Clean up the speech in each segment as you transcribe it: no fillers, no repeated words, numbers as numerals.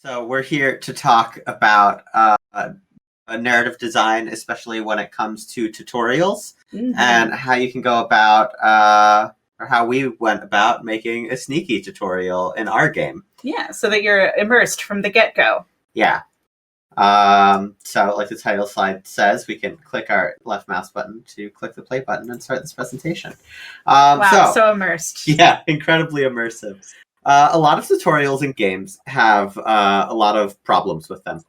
So we're here to talk about narrative design, especially when it comes to tutorials, and how you can go about, or how we went about making a sneaky tutorial in our game. Yeah, so that you're immersed from the get-go. Yeah. So like the title slide says, we can click our left mouse button to click the play button and start this presentation. Wow, so immersed. Yeah, incredibly immersive. A lot of tutorials in games have a lot of problems with them.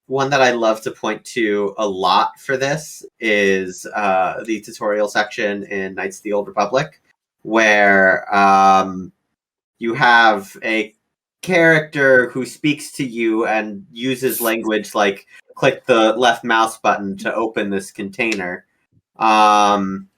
One that I love to point to a lot for this is the tutorial section in Knights of the Old Republic, where you have a character who speaks to you and uses language like click the left mouse button to open this container. And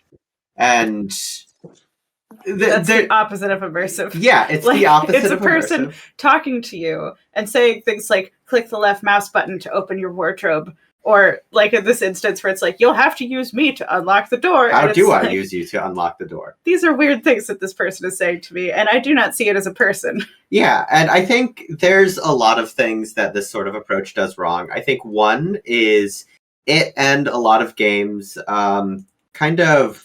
that's the opposite of immersive. Yeah, it's like, the opposite it's of a person immersive. Talking to you and saying things like click the left mouse button to open your wardrobe, or like in this instance where it's like you'll have to use me to unlock the door. How do I use you to unlock the door? These are weird things that this person is saying to me, and I do not see it as a person. Yeah, and I think there's a lot of things that this sort of approach does wrong. I think one is it and a lot of games kind of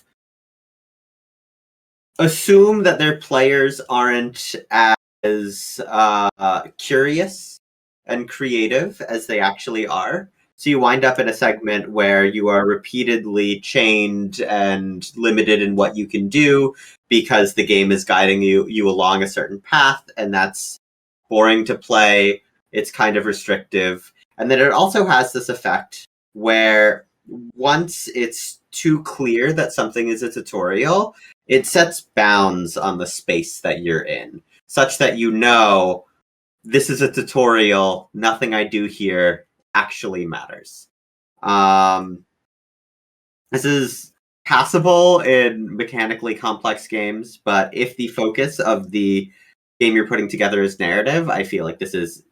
assume that their players aren't as curious and creative as they actually are. So you wind up in a segment where you are repeatedly chained and limited in what you can do because the game is guiding you along a certain path, and that's boring to play. It's kind of restrictive. And then it also has this effect where once it's too clear that something is a tutorial, it sets bounds on the space that you're in, such that you know this is a tutorial, nothing I do here actually matters. This is passable in mechanically complex games, but if the focus of the game you're putting together is narrative, I feel like this is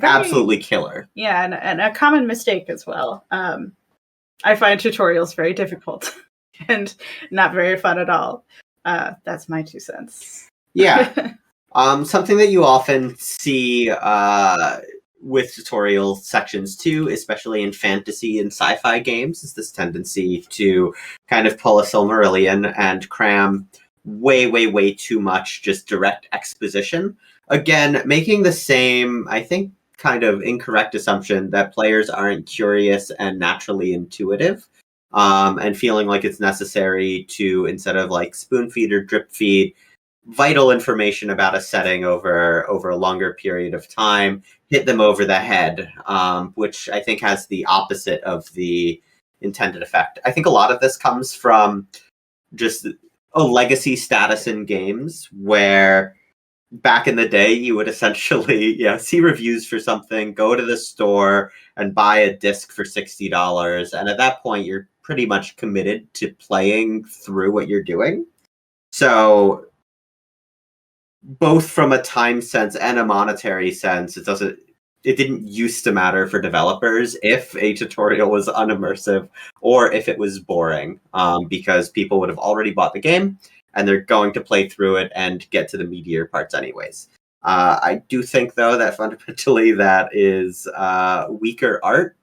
absolutely killer. Yeah, and a common mistake as well. I find tutorials very difficult and not very fun at all. That's my 2 cents. Yeah. Something that you often see with tutorial sections too, especially in fantasy and sci-fi games, is this tendency to kind of pull a Silmarillion and cram way too much just direct exposition. Again, making the same, I think, kind of incorrect assumption that players aren't curious and naturally intuitive, and feeling like it's necessary to, instead of like spoon feed or drip feed vital information about a setting over a longer period of time, hit them over the head, which I think has the opposite of the intended effect. I think a lot of this comes from just a legacy status in games where back in the day you would essentially see reviews for something, go to the store and buy a disc for $60, and at that point you're pretty much committed to playing through what you're doing. So both from a time sense and a monetary sense, it didn't used to matter for developers if a tutorial was unimmersive or if it was boring, because people would have already bought the game and they're going to play through it and get to the meatier parts anyways. I do think, though, that fundamentally that is weaker art.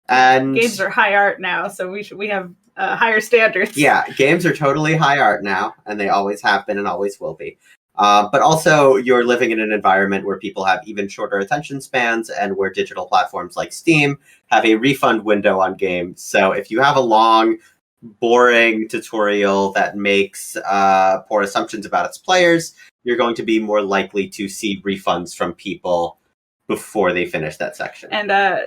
And games are high art now, so we have higher standards. Yeah, games are totally high art now, and they always have been and always will be. But also, you're living in an environment where people have even shorter attention spans and where digital platforms like Steam have a refund window on games. So if you have a long, boring tutorial that makes poor assumptions about its players, you're going to be more likely to see refunds from people before they finish that section. And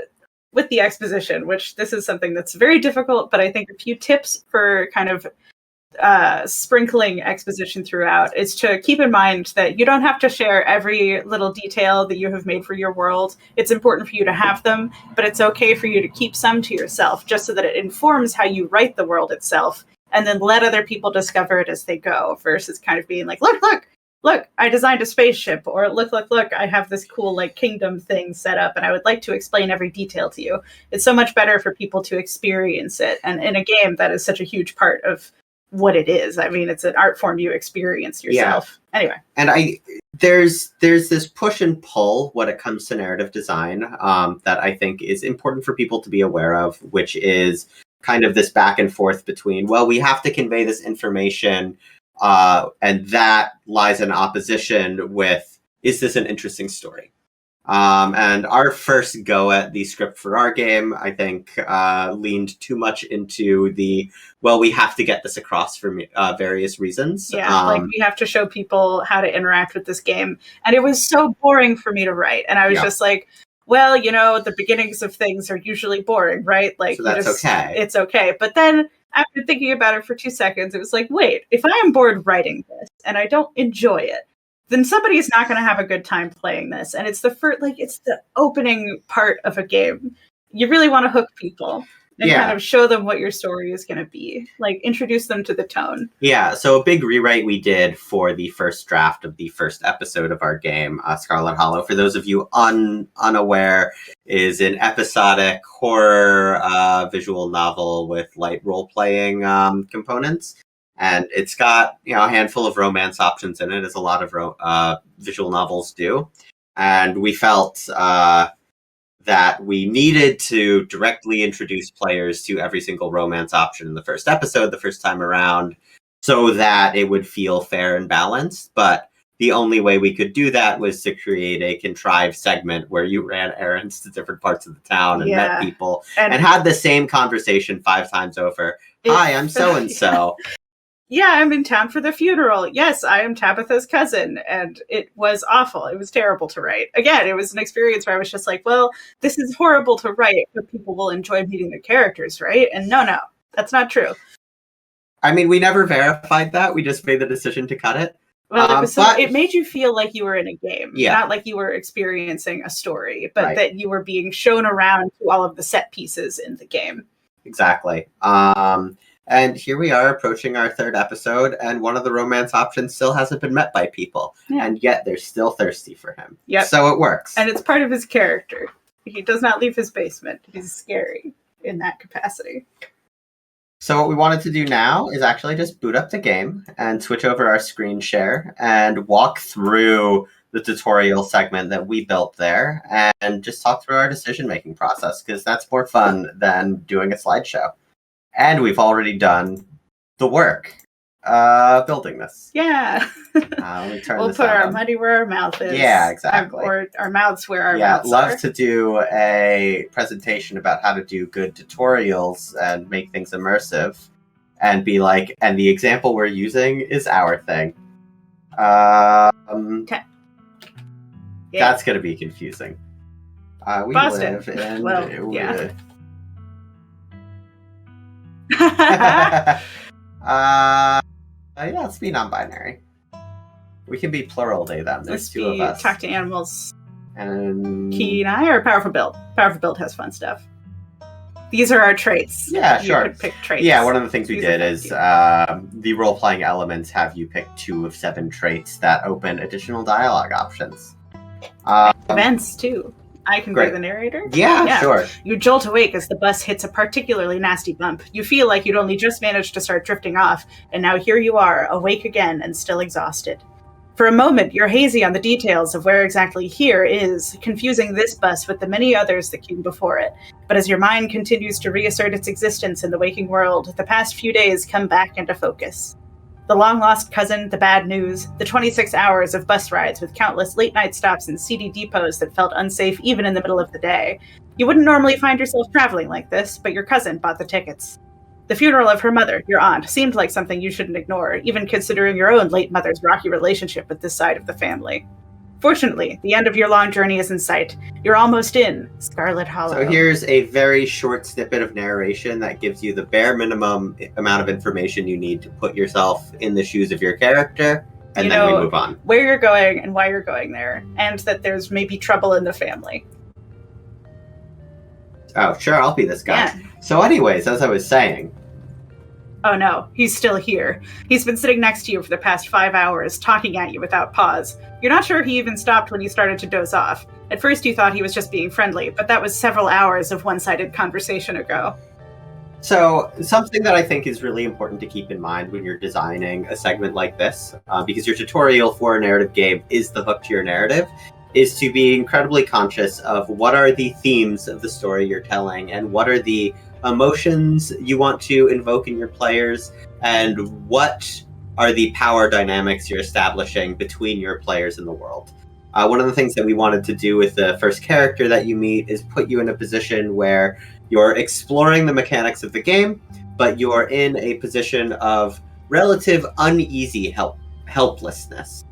with the exposition, which this is something that's very difficult, but I think a few tips for kind of sprinkling exposition throughout is to keep in mind that you don't have to share every little detail that you have made for your world. It's important for you to have them, but it's okay for you to keep some to yourself, just so that it informs how you write the world itself, and then let other people discover it as they go, versus kind of being like, look, I designed a spaceship, or look, I have this cool like kingdom thing set up, and I would like to explain every detail to you. It's so much better for people to experience it, and in a game that is such a huge part of what it is. I mean, it's an art form you experience yourself. Yeah. Anyway. And there's this push and pull when it comes to narrative design that I think is important for people to be aware of, which is kind of this back and forth between, well, we have to convey this information, and that lies in opposition with, is this an interesting story? And our first go at the script for our game, I think, leaned too much into the, well, we have to get this across for various reasons. Yeah, like we have to show people how to interact with this game. And it was so boring for me to write. And I was just like, well, you know, the beginnings of things are usually boring, right? Like, so that's okay. It's okay. But then after thinking about it for 2 seconds, it was like, wait, if I am bored writing this and I don't enjoy it, then somebody is not going to have a good time playing this. And it's the first, like, it's the opening part of a game. You really want to hook people and kind of show them what your story is going to be. Like, introduce them to the tone. Yeah, so a big rewrite we did for the first draft of the first episode of our game, Scarlet Hollow, for those of you unaware, is an episodic horror visual novel with light role-playing components. And it's got, you know, a handful of romance options in it, as a lot of visual novels do. And we felt that we needed to directly introduce players to every single romance option in the first episode, the first time around, so that it would feel fair and balanced. But the only way we could do that was to create a contrived segment where you ran errands to different parts of the town and met people and had the same conversation 5 times over. Hi, I'm so-and-so. Yeah, I'm in town for the funeral. Yes, I am Tabitha's cousin. And it was awful. It was terrible to write. Again, it was an experience where I was just like, well, this is horrible to write, but people will enjoy meeting the characters, right? And no, that's not true. I mean, we never verified that. We just made the decision to cut it. Well, it made you feel like you were in a game, not like you were experiencing a story, but that you were being shown around to all of the set pieces in the game. Exactly. And here we are approaching our 3rd episode, and one of the romance options still hasn't been met by people. Yeah. And yet they're still thirsty for him. Yep. So it works. And it's part of his character. He does not leave his basement. He's scary in that capacity. So what we wanted to do now is actually just boot up the game and switch over our screen share and walk through the tutorial segment that we built there and just talk through our decision-making process, because that's more fun than doing a slideshow. And we've already done the work building this. Yeah. Let me turn we'll this put our money where our mouth is. Yeah, exactly. Or our mouths where our mouths are. Yeah, love to do a presentation about how to do good tutorials and make things immersive. And be like, and the example we're using is our thing. That's going to be confusing. We Boston. live in... Well, yeah. Let's be non-binary. We can be plural they, them. There's 2 of us. Talk to animals. And Key and I, or Powerful Build? Powerful Build has fun stuff. These are our traits. Yeah, you sure. Could pick traits. Yeah, one of the things we did is the role-playing elements have you pick 2 of 7 traits that open additional dialogue options. Events, too. I can be the narrator? Yeah, sure. You jolt awake as the bus hits a particularly nasty bump. You feel like you'd only just managed to start drifting off, and now here you are, awake again and still exhausted. For a moment, you're hazy on the details of where exactly here is, confusing this bus with the many others that came before it. But as your mind continues to reassert its existence in the waking world, the past few days come back into focus. The long-lost cousin, the bad news, the 26 hours of bus rides with countless late-night stops and seedy depots that felt unsafe even in the middle of the day. You wouldn't normally find yourself traveling like this, but your cousin bought the tickets. The funeral of her mother, your aunt, seemed like something you shouldn't ignore, even considering your own late mother's rocky relationship with this side of the family. Fortunately, the end of your long journey is in sight. You're almost in Scarlet Hollow. So here's a very short snippet of narration that gives you the bare minimum amount of information you need to put yourself in the shoes of your character, and then we move on. Where you're going and why you're going there, and that there's maybe trouble in the family. Oh, sure, I'll be this guy. Yeah. So anyways, as I was saying... Oh no, he's still here. He's been sitting next to you for the past 5 hours, talking at you without pause. You're not sure he even stopped when you started to doze off. At first you thought he was just being friendly, but that was several hours of one-sided conversation ago. So something that I think is really important to keep in mind when you're designing a segment like this, because your tutorial for a narrative game is the hook to your narrative, is to be incredibly conscious of what are the themes of the story you're telling and what are the emotions you want to invoke in your players and what are the power dynamics you're establishing between your players and the world. One of the things that we wanted to do with the first character that you meet is put you in a position where you're exploring the mechanics of the game, but you're in a position of relative uneasy helplessness.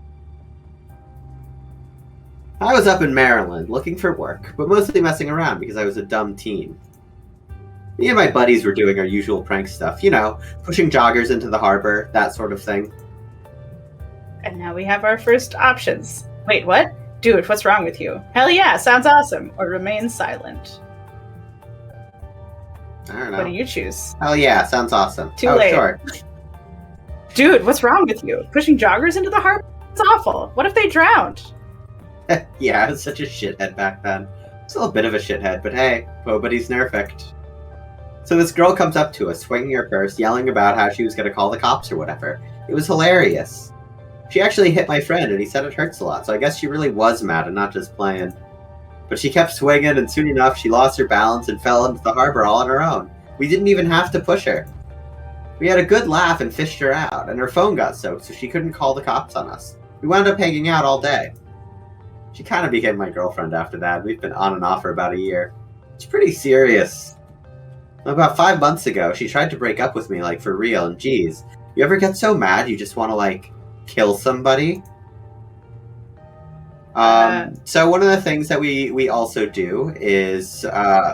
I was up in Maryland looking for work, but mostly messing around because I was a dumb teen. Me and my buddies were doing our usual prank stuff, you know, pushing joggers into the harbor, that sort of thing. And now we have our first options. Wait, what? Dude, what's wrong with you? Hell yeah, sounds awesome. Or remain silent. I don't know. What do you choose? Hell yeah, sounds awesome. Too late. Sure. Dude, what's wrong with you? Pushing joggers into the harbor? It's awful. What if they drowned? Yeah, I was such a shithead back then. Still a bit of a shithead, but hey, nobody's perfect. So this girl comes up to us, swinging her purse, yelling about how she was going to call the cops or whatever. It was hilarious. She actually hit my friend, and he said it hurts a lot, so I guess she really was mad and not just playing. But she kept swinging, and soon enough, she lost her balance and fell into the harbor all on her own. We didn't even have to push her. We had a good laugh and fished her out, and her phone got soaked, so she couldn't call the cops on us. We wound up hanging out all day. She kind of became my girlfriend after that. We've been on and off for about a year. It's pretty serious. About 5 months ago, she tried to break up with me, like, for real, and geez, you ever get so mad you just want to, like, kill somebody? So one of the things that we also do is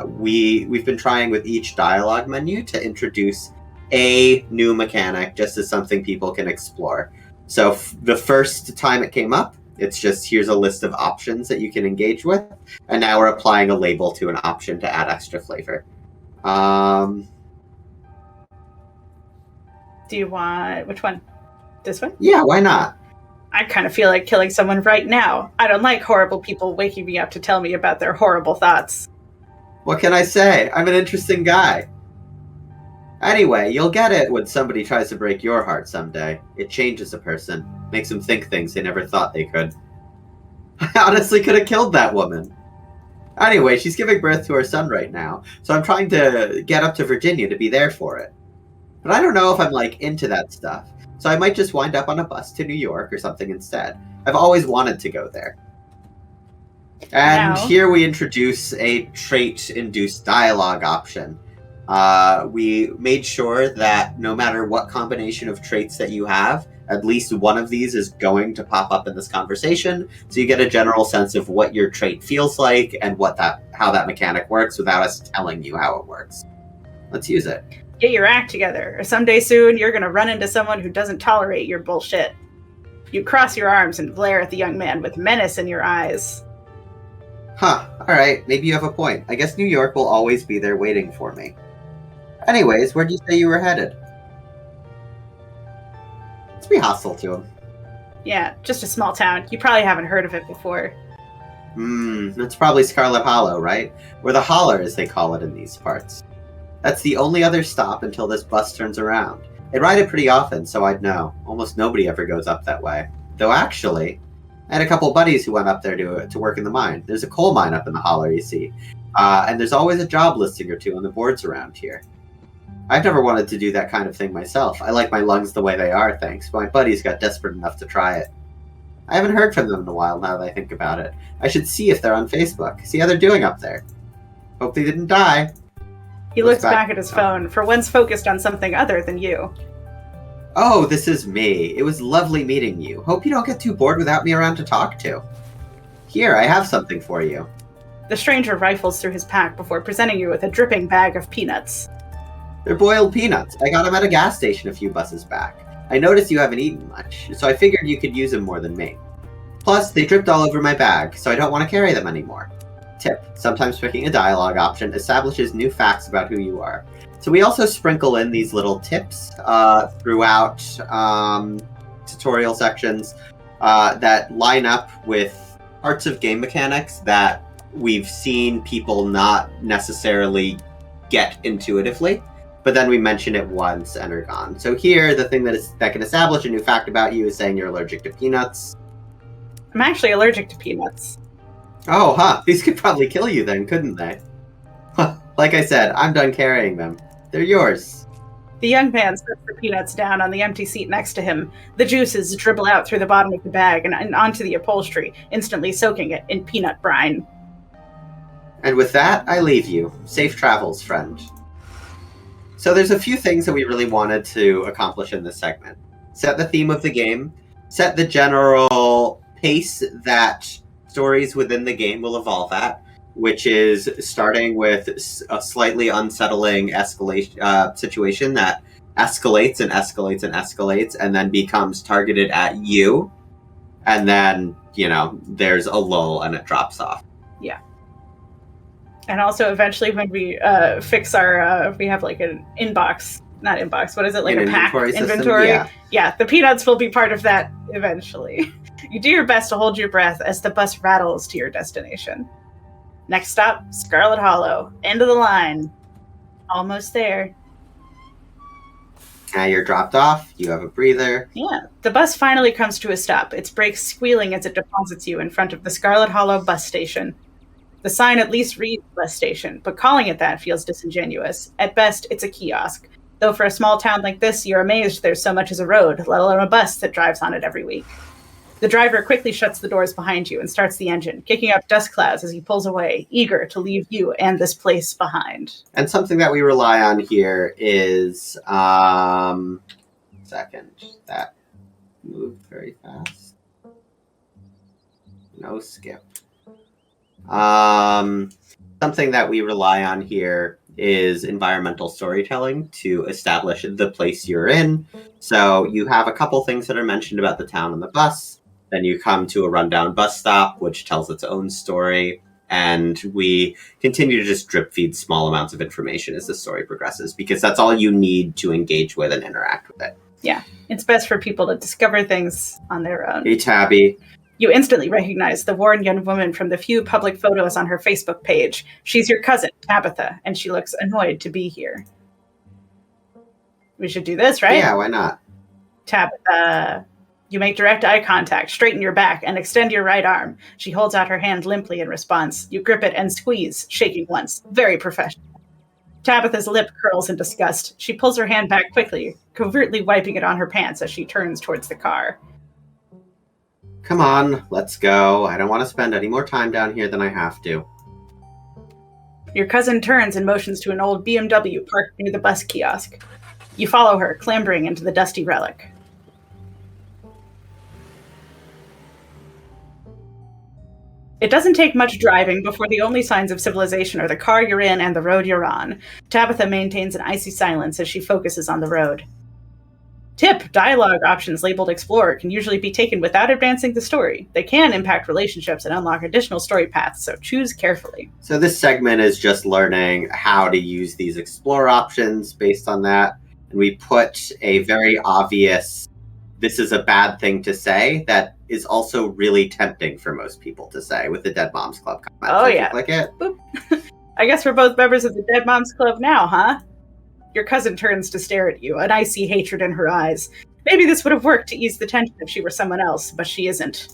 we've been trying with each dialogue menu to introduce a new mechanic just as something people can explore. So the first time it came up, it's just here's a list of options that you can engage with, and now we're applying a label to an option to add extra flavor. Do you want... which one? This one? Yeah, why not? I kind of feel like killing someone right now. I don't like horrible people waking me up to tell me about their horrible thoughts. What can I say? I'm an interesting guy. Anyway, you'll get it when somebody tries to break your heart someday. It changes a person. Makes them think things they never thought they could. I honestly could have killed that woman. Anyway, she's giving birth to her son right now, so I'm trying to get up to Virginia to be there for it. But I don't know if I'm, like, into that stuff, so I might just wind up on a bus to New York or something instead. I've always wanted to go there. And here we introduce a trait-induced dialogue option. We made sure that no matter what combination of traits that you have, at least one of these is going to pop up in this conversation, so you get a general sense of what your trait feels like and how that mechanic works without us telling you how it works. Let's use it. Get your act together, or someday soon you're going to run into someone who doesn't tolerate your bullshit. You cross your arms and glare at the young man with menace in your eyes. Huh, alright, maybe you have a point. I guess New York will always be there waiting for me. Anyways, where'd you say you were headed? Let's be hostile to him. Yeah, just a small town. You probably haven't heard of it before. That's probably Scarlet Hollow, right? Or the Holler, as they call it in these parts. That's the only other stop until this bus turns around. I ride it pretty often, so I'd know. Almost nobody ever goes up that way. Though actually, I had a couple buddies who went up there to work in the mine. There's a coal mine up in the Holler, you see. And there's always a job listing or two on the boards around here. I've never wanted to do that kind of thing myself. I like my lungs the way they are, thanks, but my buddies got desperate enough to try it. I haven't heard from them in a while now that I think about it. I should see if they're on Facebook, see how they're doing up there. Hope they didn't die. He looks back at his phone, for once focused on something other than you. Oh, this is me. It was lovely meeting you. Hope you don't get too bored without me around to talk to. Here, I have something for you. The stranger rifles through his pack before presenting you with a dripping bag of peanuts. They're boiled peanuts. I got them at a gas station a few buses back. I noticed you haven't eaten much, so I figured you could use them more than me. Plus, they dripped all over my bag, so I don't want to carry them anymore. Tip: sometimes picking a dialogue option establishes new facts about who you are. So we also sprinkle in these little tips throughout tutorial sections that line up with parts of game mechanics that we've seen people not necessarily get intuitively, but then we mention it once and are gone. So here, the thing that can establish a new fact about you is saying you're allergic to peanuts. I'm actually allergic to peanuts. Oh, huh. These could probably kill you then, couldn't they? Like I said, I'm done carrying them. They're yours. The young man sets the peanuts down on the empty seat next to him. The juices dribble out through the bottom of the bag and onto the upholstery, instantly soaking it in peanut brine. And with that, I leave you. Safe travels, friend. So there's a few things that we really wanted to accomplish in this segment. Set the theme of the game, set the general pace that stories within the game will evolve at, which is starting with a slightly unsettling escalation situation that escalates and escalates and escalates and then becomes targeted at you. And then, there's a lull and it drops off. Yeah. And also eventually when we fix our, we have like an inbox, not inbox, what is it? Like an a pack inventory? Yeah, the peanuts will be part of that eventually. You do your best to hold your breath as the bus rattles to your destination. Next stop, Scarlet Hollow. End of the line. Almost there. Now you're dropped off. You have a breather. Yeah. The bus finally comes to a stop, its brakes squealing as it deposits you in front of the Scarlet Hollow bus station. The sign at least reads bus station, but calling it that feels disingenuous. At best, it's a kiosk. Though for a small town like this, you're amazed there's so much as a road, let alone a bus that drives on it every week. The driver quickly shuts the doors behind you and starts the engine, kicking up dust clouds as he pulls away, eager to leave you and this place behind. And something that we rely on here is, that moved very fast. No skip. Something that we rely on here is environmental storytelling to establish the place you're in. So you have a couple things that are mentioned about the town and the bus. Then you come to a rundown bus stop, which tells its own story. And we continue to just drip feed small amounts of information as the story progresses, because that's all you need to engage with and interact with it. Yeah, it's best for people to discover things on their own. Hey, Tabby. You instantly recognize the worn young woman from the few public photos on her Facebook page. She's your cousin, Tabitha, and she looks annoyed to be here. We should do this, right? Yeah, why not? Tabitha. You make direct eye contact, straighten your back, and extend your right arm. She holds out her hand limply in response. You grip it and squeeze, shaking once. Very professional. Tabitha's lip curls in disgust. She pulls her hand back quickly, covertly wiping it on her pants as she turns towards the car. Come on, let's go. I don't want to spend any more time down here than I have to. Your cousin turns and motions to an old BMW parked near the bus kiosk. You follow her, clambering into the dusty relic. It doesn't take much driving before the only signs of civilization are the car you're in and the road you're on. Tabitha maintains an icy silence as she focuses on the road. Tip: dialogue options labeled Explorer can usually be taken without advancing the story. They can impact relationships and unlock additional story paths, so choose carefully. So this segment is just learning how to use these Explore options based on that. And we put a very obvious, this is a bad thing to say, that is also really tempting for most people to say with the Dead Moms Club comment. Oh, so yeah. Click it. I guess we're both members of the Dead Moms Club now, huh? Your cousin turns to stare at you, an icy hatred in her eyes. Maybe this would have worked to ease the tension if she were someone else, but she isn't.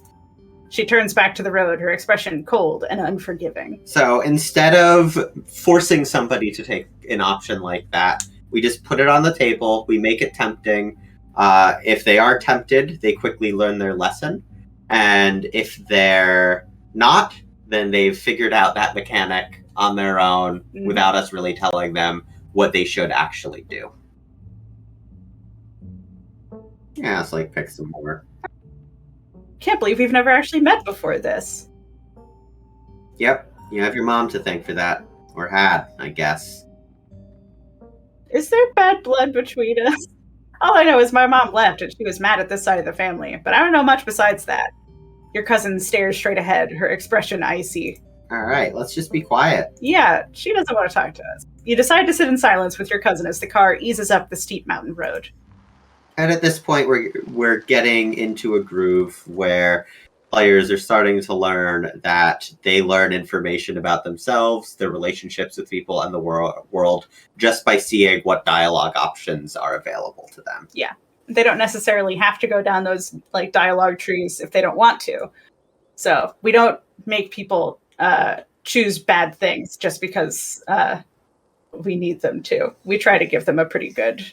She turns back to the road, her expression cold and unforgiving. So instead of forcing somebody to take an option like that, we just put it on the table, we make it tempting. If they are tempted, they quickly learn their lesson. And if they're not, then they've figured out that mechanic on their own without us really telling them what they should actually do. Yeah, it's like pick some more. Can't believe we've never actually met before this. Yep, you have your mom to thank for that. Or had, I guess. Is there bad blood between us? All I know is my mom left and she was mad at this side of the family, but I don't know much besides that. Your cousin stares straight ahead, her expression icy. Alright, let's just be quiet. Yeah, she doesn't want to talk to us. You decide to sit in silence with your cousin as the car eases up the steep mountain road. And at this point, we're getting into a groove where players are starting to learn that they learn information about themselves, their relationships with people, and the world just by seeing what dialogue options are available to them. Yeah. They don't necessarily have to go down those like dialogue trees if they don't want to. So we don't make people choose bad things just because we need them to. We try to give them a pretty good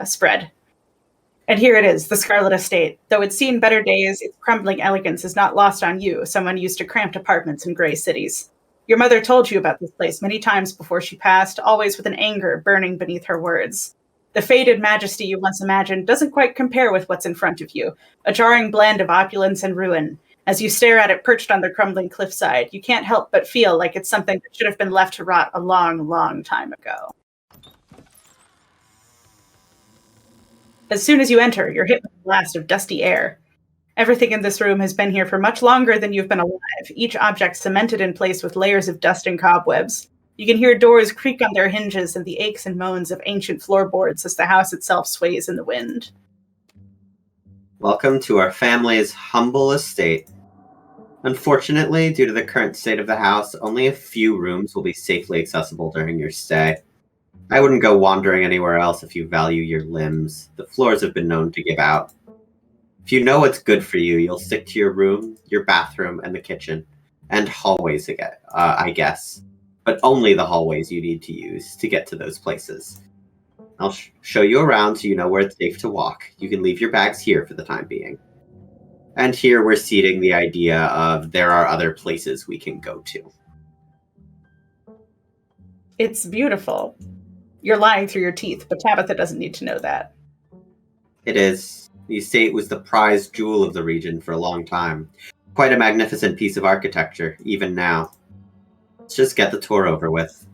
spread. And here it is, the Scarlet Estate. Though it's seen better days, its crumbling elegance is not lost on you, someone used to cramped apartments in gray cities. Your mother told you about this place many times before she passed, always with an anger burning beneath her words. The faded majesty you once imagined doesn't quite compare with what's in front of you, a jarring blend of opulence and ruin. As you stare at it perched on the crumbling cliffside, you can't help but feel like it's something that should have been left to rot a long, long time ago. As soon as you enter, you're hit with a blast of dusty air. Everything in this room has been here for much longer than you've been alive, each object cemented in place with layers of dust and cobwebs. You can hear doors creak on their hinges and the aches and moans of ancient floorboards as the house itself sways in the wind. Welcome to our family's humble estate. Unfortunately, due to the current state of the house, only a few rooms will be safely accessible during your stay. I wouldn't go wandering anywhere else if you value your limbs. The floors have been known to give out. If you know what's good for you, you'll stick to your room, your bathroom, and the kitchen. And hallways, I guess. But only the hallways you need to use to get to those places. I'll show you around so you know where it's safe to walk. You can leave your bags here for the time being. And here we're seeding the idea of there are other places we can go to. It's beautiful. You're lying through your teeth, but Tabitha doesn't need to know that. It is. The estate was the prized jewel of the region for a long time. Quite a magnificent piece of architecture, even now. Let's just get the tour over with.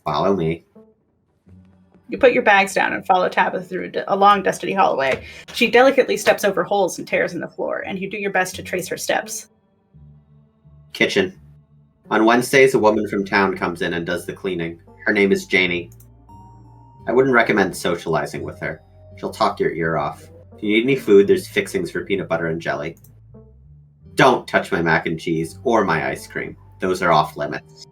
Follow me. You put your bags down and follow Tabitha through a long, dusty hallway. She delicately steps over holes and tears in the floor, and you do your best to trace her steps. Kitchen. On Wednesdays, a woman from town comes in and does the cleaning. Her name is Janie. I wouldn't recommend socializing with her. She'll talk your ear off. If you need any food, there's fixings for peanut butter and jelly. Don't touch my mac and cheese or my ice cream. Those are off limits.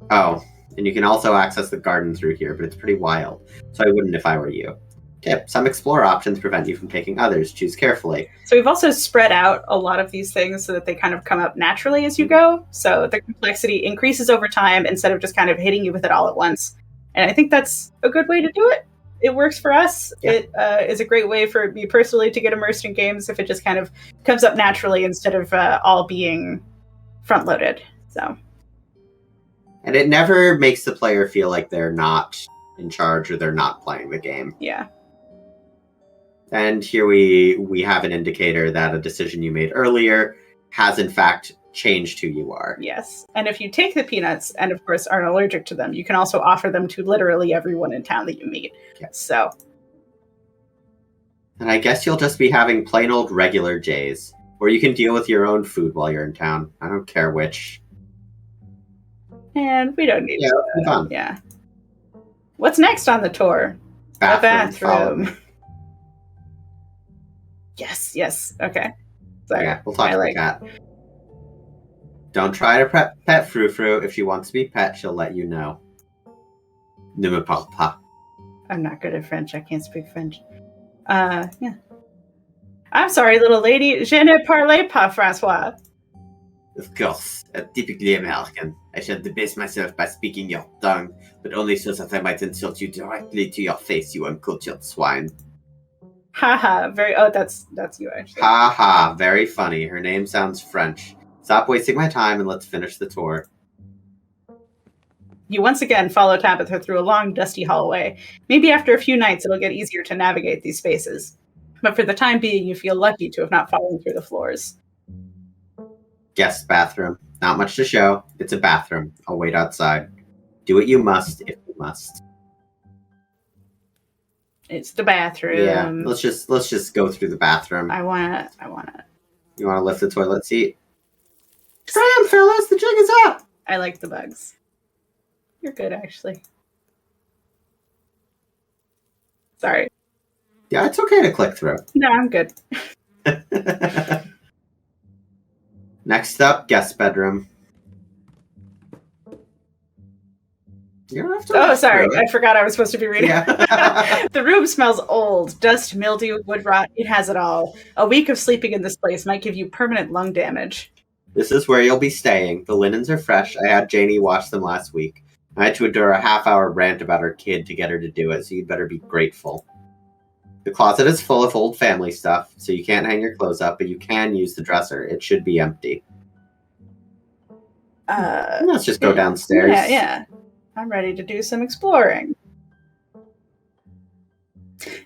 Oh, and you can also access the garden through here, but it's pretty wild, so I wouldn't if I were you. Tip, some explore options prevent you from taking others. Choose carefully. So we've also spread out a lot of these things so that they kind of come up naturally as you go, so the complexity increases over time instead of just kind of hitting you with it all at once. And I think that's a good way to do it. It works for us. Yeah. It is a great way for me personally to get immersed in games if it just kind of comes up naturally instead of all being front-loaded. So, and it never makes the player feel like they're not in charge or they're not playing the game. Yeah. And here we have an indicator that a decision you made earlier has in fact changed who you are. Yes. And if you take the peanuts and of course aren't allergic to them, you can also offer them to literally everyone in town that you meet. Yes. So. And I guess you'll just be having plain old regular J's. Or you can deal with your own food while you're in town. I don't care which. And we don't need to. Move on. Yeah. What's next on the tour? Bathroom. Yes. Okay. Sorry. Yeah, we'll talk to the cat. Don't try to pet Frou-Frou. If she wants to be pet, she'll let you know. Ne me parle pas. I'm not good at French. I can't speak French. Yeah. I'm sorry, little lady. Je ne parle pas Francois. Of course. Typically American. I shall debase myself by speaking your tongue, but only so that I might insult you directly to your face, you uncultured swine. Haha. That's you, actually. Haha. Very funny. Her name sounds French. Stop wasting my time and let's finish the tour. You once again follow Tabitha through a long, dusty hallway. Maybe after a few nights it'll get easier to navigate these spaces. But for the time being, you feel lucky to have not fallen through the floors. Guest bathroom. Not much to show. It's a bathroom. I'll wait outside. Do what you must if you must. It's the bathroom. Yeah, let's just go through the bathroom. I wanna. You wanna lift the toilet seat? Scram, fellas! The jig is up! I like the bugs. You're good, actually. Sorry. Yeah, it's okay to click through. No, I'm good. Next up, guest bedroom. You don't have to. Oh, sorry. I forgot I was supposed to be reading. Yeah. The room smells old. Dust, mildew, wood rot. It has it all. A week of sleeping in this place might give you permanent lung damage. This is where you'll be staying. The linens are fresh. I had Janie wash them last week. I had to endure a half-hour rant about her kid to get her to do it, so you'd better be grateful. The closet is full of old family stuff, so you can't hang your clothes up, but you can use the dresser. It should be empty. Let's just go downstairs. Yeah. I'm ready to do some exploring.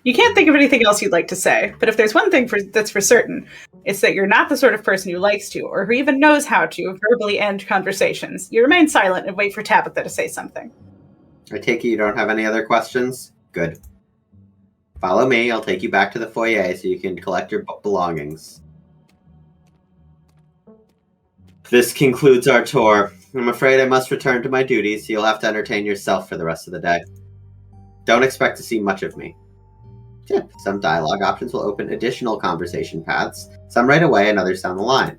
You can't think of anything else you'd like to say, but if there's one thing that's for certain, it's that you're not the sort of person who likes to, or who even knows how to, verbally end conversations. You remain silent and wait for Tabitha to say something. I take it you don't have any other questions? Good. Follow me, I'll take you back to the foyer so you can collect your belongings. This concludes our tour. I'm afraid I must return to my duties, so you'll have to entertain yourself for the rest of the day. Don't expect to see much of me. Tip: some dialogue options will open additional conversation paths, some right away and others down the line.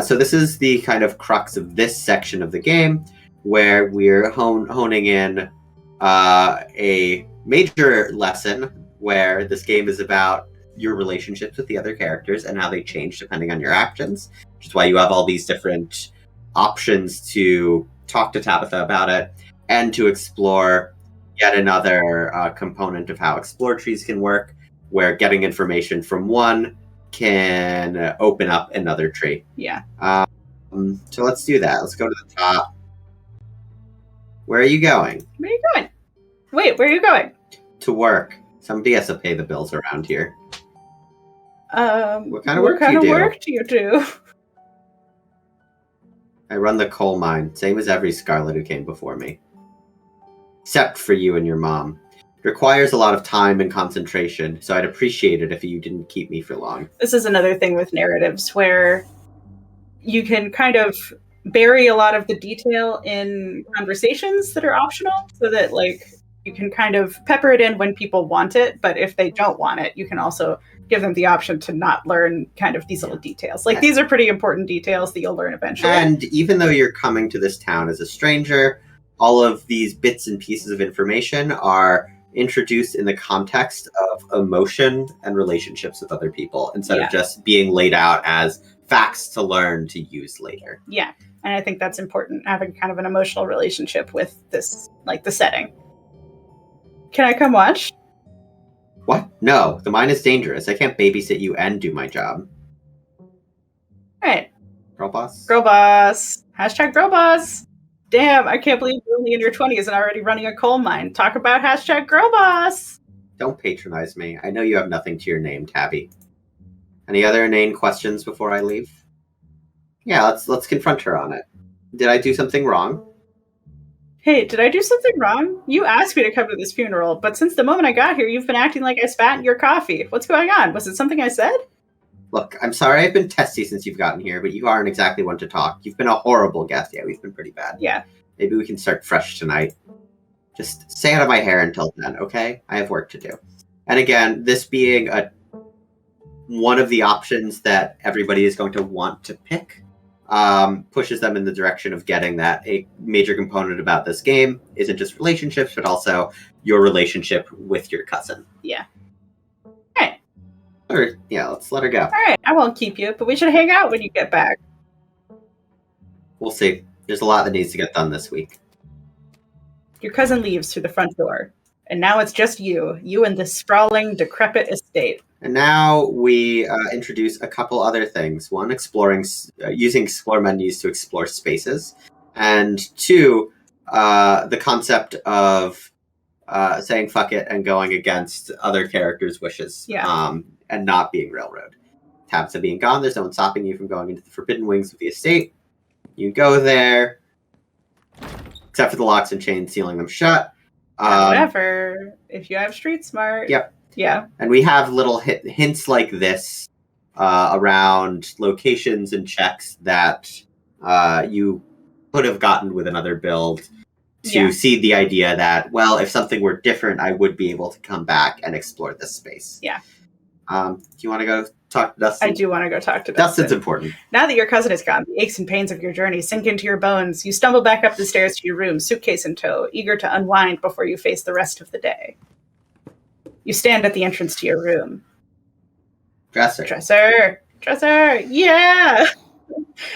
So this is the kind of crux of this section of the game, where we're honing in a major lesson where this game is about your relationships with the other characters and how they change depending on your actions, which is why you have all these different options to talk to Tabitha about it and to explore yet another component of how explore trees can work, where getting information from one can open up another tree. Yeah. So let's do that. Let's go to the top. Where are you going? Where are you going? Wait, where are you going? To work. Somebody has to pay the bills around here. What kind of work do you do? I run the coal mine, same as every Scarlet who came before me. Except for you and your mom. It requires a lot of time and concentration, so I'd appreciate it if you didn't keep me for long. This is another thing with narratives where you can kind of bury a lot of the detail in conversations that are optional, so that like you can kind of pepper it in when people want it, but if they don't want it, you can also give them the option to not learn kind of these little details. Like, these are pretty important details that you'll learn eventually. And even though you're coming to this town as a stranger, all of these bits and pieces of information are introduced in the context of emotion and relationships with other people, instead of just being laid out as facts to learn to use later. Yeah, and I think that's important, having kind of an emotional relationship with this, like the setting. Can I come watch? What? No, the mine is dangerous. I can't babysit you and do my job. Alright. Girl boss? Girl boss. Hashtag girl boss. Damn, I can't believe you're only in your 20s and already running a coal mine. Talk about hashtag girl boss. Don't patronize me. I know you have nothing to your name, Tabby. Any other inane questions before I leave? Yeah, let's confront her on it. Did I do something wrong? Hey, did I do something wrong? You asked me to come to this funeral, but since the moment I got here, you've been acting like I spat in your coffee. What's going on? Was it something I said? Look, I'm sorry I've been testy since you've gotten here, but you aren't exactly one to talk. You've been a horrible guest. Yeah, we've been pretty bad. Yeah. Maybe we can start fresh tonight. Just stay out of my hair until then, okay? I have work to do. And again, this being one of the options that everybody is going to want to pick, pushes them in the direction of getting that a major component about this game isn't just relationships, but also your relationship with your cousin. Yeah. All right. Or, yeah, let's let her go. All right, I won't keep you, but we should hang out when you get back. We'll see. There's a lot that needs to get done this week. Your cousin leaves through the front door, and now it's just you and this sprawling, decrepit estate. And now we introduce a couple other things. One, exploring, using explore menus to explore spaces. And two, the concept of saying fuck it and going against other characters' wishes. Yeah. And not being railroad. Tabitha being gone, there's no one stopping you from going into the forbidden wings of the estate. You go there, except for the locks and chains sealing them shut. Whatever. If you have street smart. Yep. Yeah. And we have little hints like this around locations and checks that you could have gotten with another build to seed the idea that, well, if something were different, I would be able to come back and explore this space. Yeah. Do you want to go talk to Dustin? I do want to go talk to Dustin's Dustin. important. Now that your cousin is gone, the aches and pains of your journey sink into your bones. You stumble back up the stairs to your room, suitcase in tow, eager to unwind before you face the rest of the day. You stand at the entrance to your room. Dresser, yeah!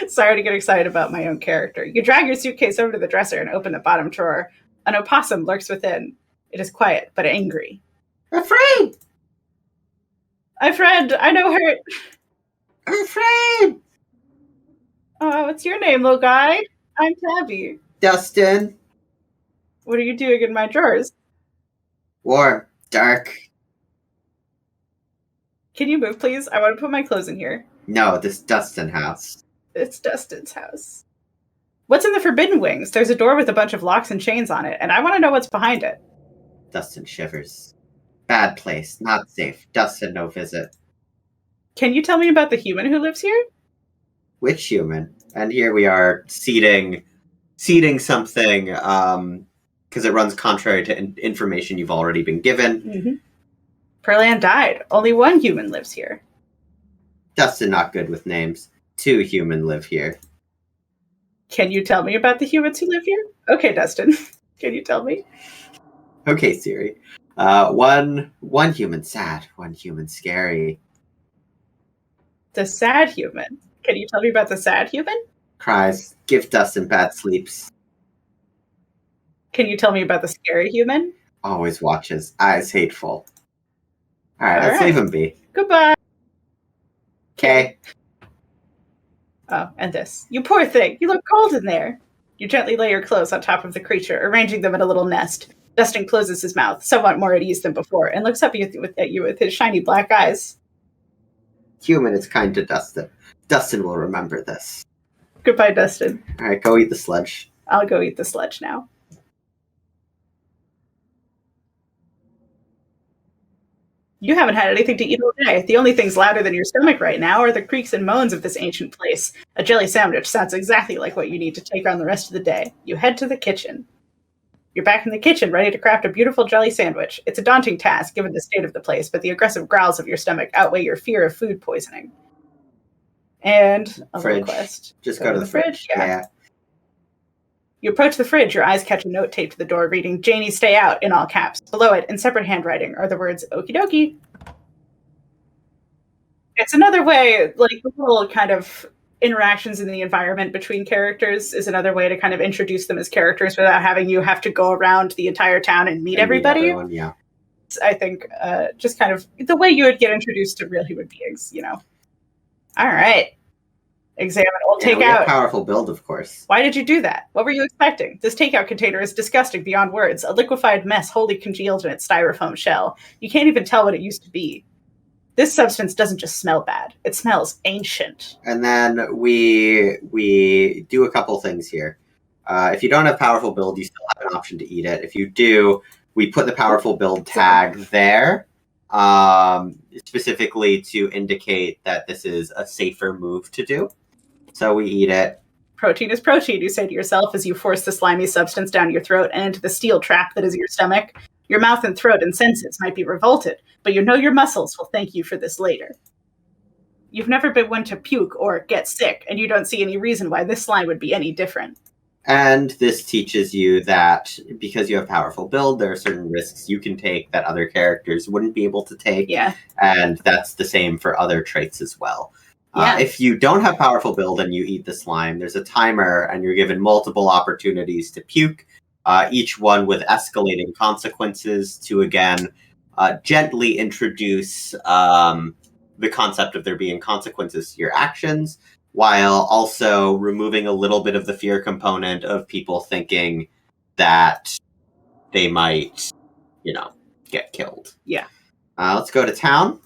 Sorry to get excited about my own character. You drag your suitcase over to the dresser and open the bottom drawer. An opossum lurks within. It is quiet, but angry. Afraid! I know her. I'm afraid! Oh, what's your name, little guy? I'm Tabby. Dustin. What are you doing in my drawers? Warm. Dark. Can you move, please? I want to put my clothes in here. No, this Dustin house. It's Dustin's house. What's in the Forbidden Wings? There's a door with a bunch of locks and chains on it, and I want to know what's behind it. Dustin shivers. Bad place. Not safe. Dustin, no visit. Can you tell me about the human who lives here? Which human? And here we are seeding something, because it runs contrary to information you've already been given. Mm-hmm. Perlan died. Only one human lives here. Dustin not good with names. 2 human live here. Can you tell me about the humans who live here? Okay, Dustin. Can you tell me? Okay, Siri. One human sad, 1 human scary. The sad human. Can you tell me about the sad human? Cries, give Dustin bad sleeps. Can you tell me about the scary human? Always watches, eyes hateful. Alright, let's leave him be. Goodbye. Okay. Oh, and this. You poor thing. You look cold in there. You gently lay your clothes on top of the creature, arranging them in a little nest. Dustin closes his mouth, somewhat more at ease than before, and looks up at you with his shiny black eyes. Human is kind to Dustin. Dustin will remember this. Goodbye, Dustin. Alright, go eat the sludge. I'll go eat the sludge now. You haven't had anything to eat all day. The only things louder than your stomach right now are the creaks and moans of this ancient place. A jelly sandwich sounds exactly like what you need to take on the rest of the day. You head to the kitchen. You're back in the kitchen, ready to craft a beautiful jelly sandwich. It's a daunting task, given the state of the place, but the aggressive growls of your stomach outweigh your fear of food poisoning. And a little quest. Just go to the fridge. Yeah. You approach the fridge, your eyes catch a note taped to the door reading, Janie, stay out, in all caps. Below it, in separate handwriting, are the words, okie dokie. It's another way, like, the little kind of interactions in the environment between characters is another way to kind of introduce them as characters without having you have to go around the entire town and meet everybody. Everyone, yeah. I think just kind of the way you would get introduced to real human beings, you know. All right. Examine old takeout. Powerful build, of course. Why did you do that? What were you expecting? This takeout container is disgusting beyond words. A liquefied mess wholly congealed in its styrofoam shell. You can't even tell what it used to be. This substance doesn't just smell bad. It smells ancient. And then we do a couple things here. If you don't have powerful build, you still have an option to eat it. If you do, we put the powerful build tag there, specifically to indicate that this is a safer move to do. So we eat it. Protein is protein, you say to yourself as you force the slimy substance down your throat and into the steel trap that is your stomach. Your mouth and throat and senses might be revolted, but you know your muscles will thank you for this later. You've never been one to puke or get sick, and you don't see any reason why this slime would be any different. And this teaches you that because you have powerful build, there are certain risks you can take that other characters wouldn't be able to take. Yeah. And that's the same for other traits as well. Yeah. If you don't have powerful build and you eat the slime, there's a timer and you're given multiple opportunities to puke, each one with escalating consequences to, again, gently introduce the concept of there being consequences to your actions, while also removing a little bit of the fear component of people thinking that they might, get killed. Yeah. Let's go to town.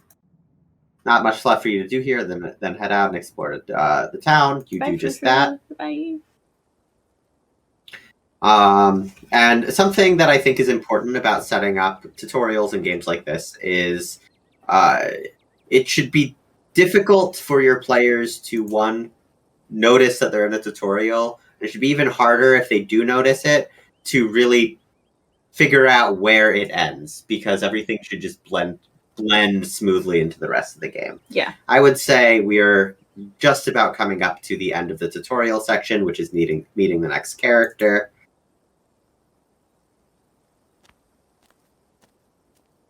Not much left for you to do here, then head out and explore the town. You do just that. Bye. And something that I think is important about setting up tutorials and games like this is it should be difficult for your players to, one, notice that they're in a tutorial. It should be even harder if they do notice it to really figure out where it ends, because everything should just blend blend smoothly into the rest of the game. Yeah. I would say we are just about coming up to the end of the tutorial section, which is meeting the next character.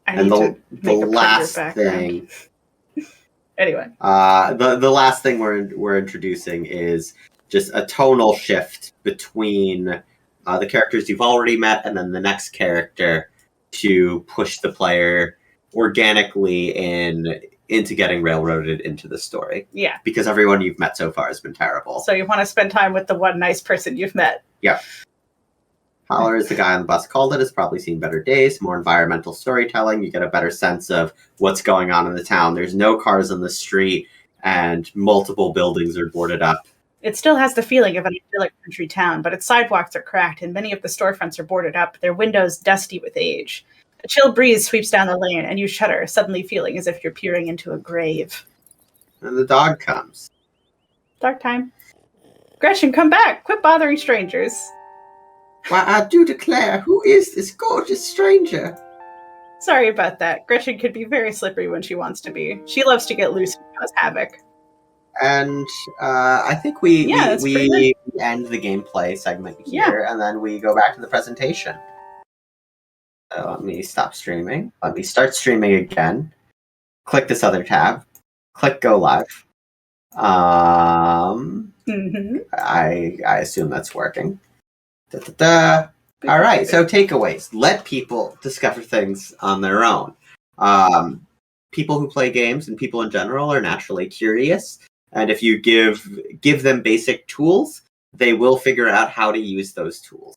And the last thing. Anyway, the last thing we're introducing is just a tonal shift between the characters you've already met and then the next character to push the player organically into getting railroaded into the story. Yeah. Because everyone you've met so far has been terrible. So you want to spend time with the one nice person you've met. Yeah. Holler, as the guy on the bus called it, has probably seen better days, more environmental storytelling. You get a better sense of what's going on in the town. There's no cars on the street, and multiple buildings are boarded up. It still has the feeling of an idyllic country town, but its sidewalks are cracked, and many of the storefronts are boarded up, their windows dusty with age. A chill breeze sweeps down the lane, and you shudder, suddenly feeling as if you're peering into a grave. And the dog comes. Dark time. Gretchen, come back! Quit bothering strangers. Why, I do declare, who is this gorgeous stranger? Sorry about that. Gretchen can be very slippery when she wants to be. She loves to get loose and cause havoc. And I think we end the gameplay segment here, and then we go back to the presentation. So let me stop streaming. Let me start streaming again. Click this other tab. Click Go Live. I assume that's working. All right, so takeaways. Let people discover things on their own. People who play games and people in general are naturally curious, and if you give them basic tools, they will figure out how to use those tools.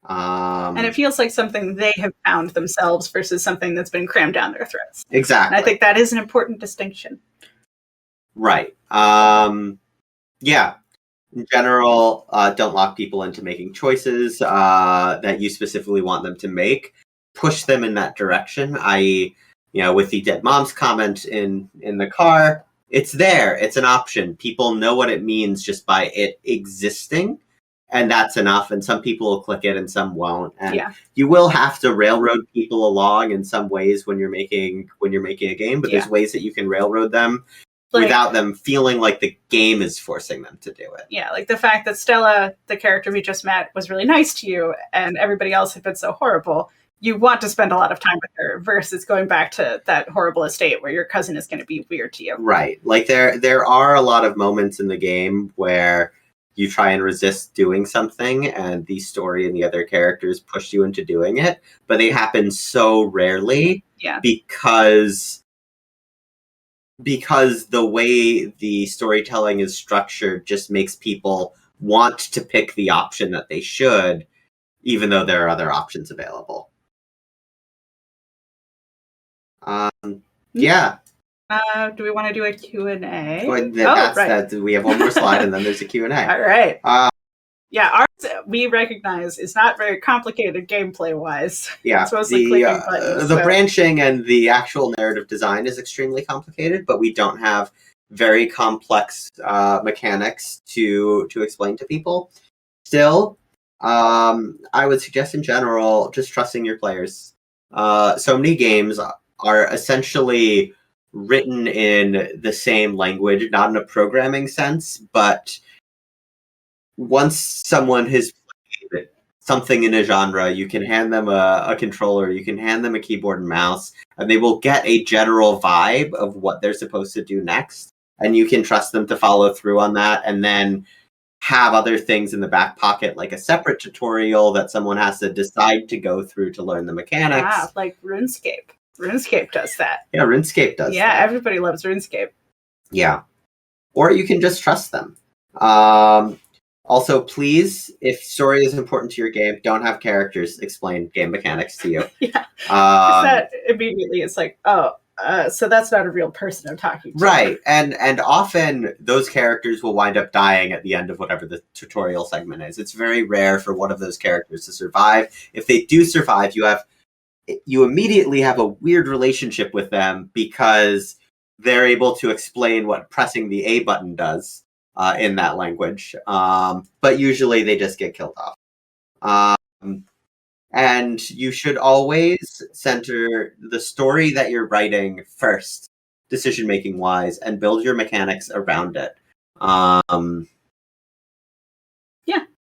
And it feels like something they have found themselves versus something that's been crammed down their throats. Exactly. And I think that is an important distinction. Right. Yeah. In general, don't lock people into making choices that you specifically want them to make. Push them in that direction, i.e., with the dead mom's comment in the car, it's there. It's an option. People know what it means just by it existing, and that's enough. And some people will click it and some won't. And you will have to railroad people along in some ways when you're making a game, but there's ways that you can railroad them without them feeling like the game is forcing them to do it. Yeah, like the fact that Stella, the character we just met, was really nice to you and everybody else had been so horrible. You want to spend a lot of time with her versus going back to that horrible estate where your cousin is going to be weird to you. Right. Like there are a lot of moments in the game where you try and resist doing something and the story and the other characters push you into doing it, but they happen so rarely because the way the storytelling is structured just makes people want to pick the option that they should, even though there are other options available. Yeah. Do we want to do a Q&A? We have one more slide and then there's a Q&A. All right. Ours, we recognize, is not very complicated gameplay-wise. Yeah, it's mostly clicking buttons. The branching and the actual narrative design is extremely complicated, but we don't have very complex mechanics to explain to people. Still, I would suggest in general, just trusting your players. So many games are essentially written in the same language, not in a programming sense, but once someone has played something in a genre, you can hand them a controller, you can hand them a keyboard and mouse, and they will get a general vibe of what they're supposed to do next. And you can trust them to follow through on that, and then have other things in the back pocket, like a separate tutorial that someone has to decide to go through to learn the mechanics. Yeah, like RuneScape. RuneScape does that. Yeah, RuneScape does that. Yeah, everybody loves RuneScape. Yeah. Or you can just trust them. Also, please, if story is important to your game, don't have characters explain game mechanics to you. Yeah. That immediately it's like, so that's not a real person I'm talking to. Right. And often those characters will wind up dying at the end of whatever the tutorial segment is. It's very rare for one of those characters to survive. If they do survive, you immediately have a weird relationship with them because they're able to explain what pressing the A button does in that language. But usually they just get killed off. And you should always center the story that you're writing first, decision-making wise, and build your mechanics around it.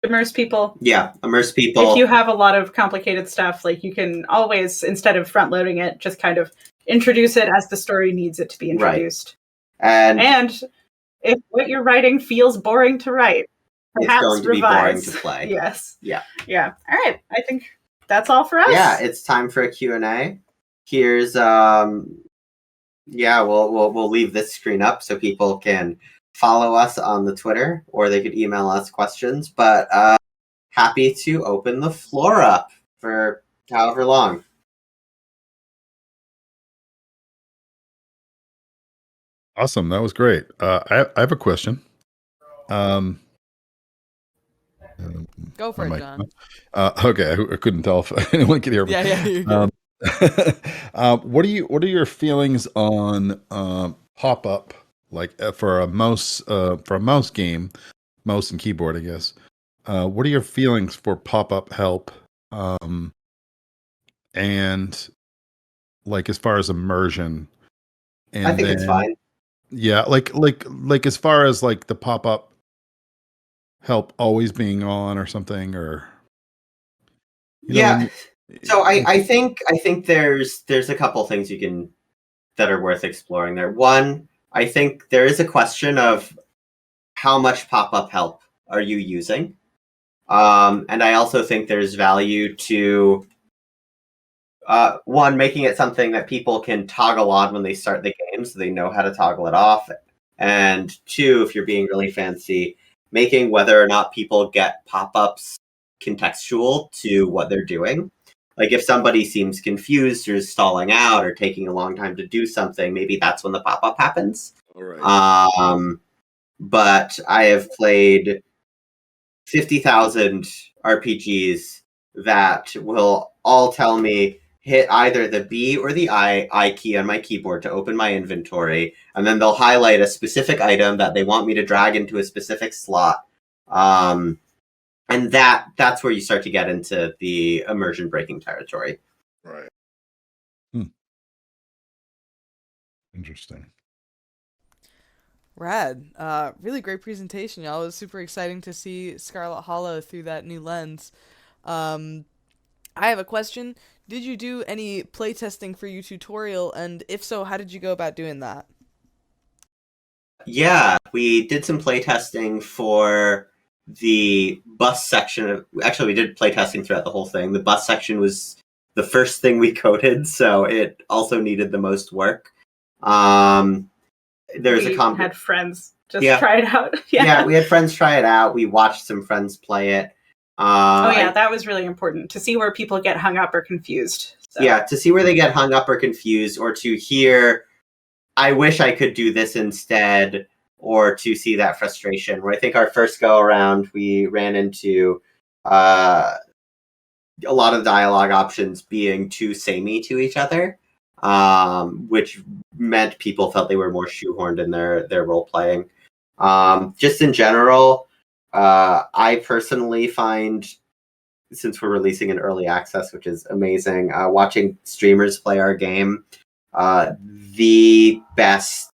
Immerse people. Yeah, immerse people. If you have a lot of complicated stuff, like you can always, instead of front loading it, just kind of introduce it as the story needs it to be introduced. Right. And if what you're writing feels boring to write, perhaps it's going to revise. be boring to play. Yes. Yeah. Yeah. All right. I think that's all for us. Yeah, it's time for a Q&A. Here's we'll leave this screen up so people can follow us on the Twitter, or they could email us questions. But happy to open the floor up for however long. Awesome, that was great. I have a question. Go for it, John. Okay, I couldn't tell if anyone could hear me. Yeah, you're good. What are your feelings on pop-up, like for a mouse game, mouse and keyboard, I guess? What are your feelings for pop-up help, and like as far as immersion? And I think it's fine. Yeah, like as far as like the pop-up help always being on or something, or So I think there's a couple things that are worth exploring there. One, I think there is a question of how much pop-up help are you using, and I also think there's value to one, making it something that people can toggle on when they start the game, so they know how to toggle it off, and two, if you're being really fancy, making whether or not people get pop-ups contextual to what they're doing. Like if somebody seems confused or stalling out or taking a long time to do something, maybe that's when the pop-up happens. All right. But I have played 50,000 RPGs that will all tell me hit either the B or the I key on my keyboard to open my inventory, and then they'll highlight a specific item that they want me to drag into a specific slot. And that's where you start to get into the immersion breaking territory. Right. Interesting. Rad. Really great presentation, y'all. It was super exciting to see Scarlet Hollow through that new lens. I have a question. Did you do any playtesting for your tutorial? And if so, how did you go about doing that? Yeah, we did some playtesting for the bus section. Actually, we did playtesting throughout the whole thing. The bus section was the first thing we coded, so it also needed the most work. We had friends just try it out. Yeah, we had friends try it out. We watched some friends play it. That was really important to see where people get hung up or confused. So. Yeah, to see where they get hung up or confused, or to hear, I wish I could do this instead, or to see that frustration. Where I think our first go around, we ran into a lot of dialogue options being too samey to each other, which meant people felt they were more shoehorned in their role playing. Just in general, I personally find, since we're releasing in early access, which is amazing, watching streamers play our game, the best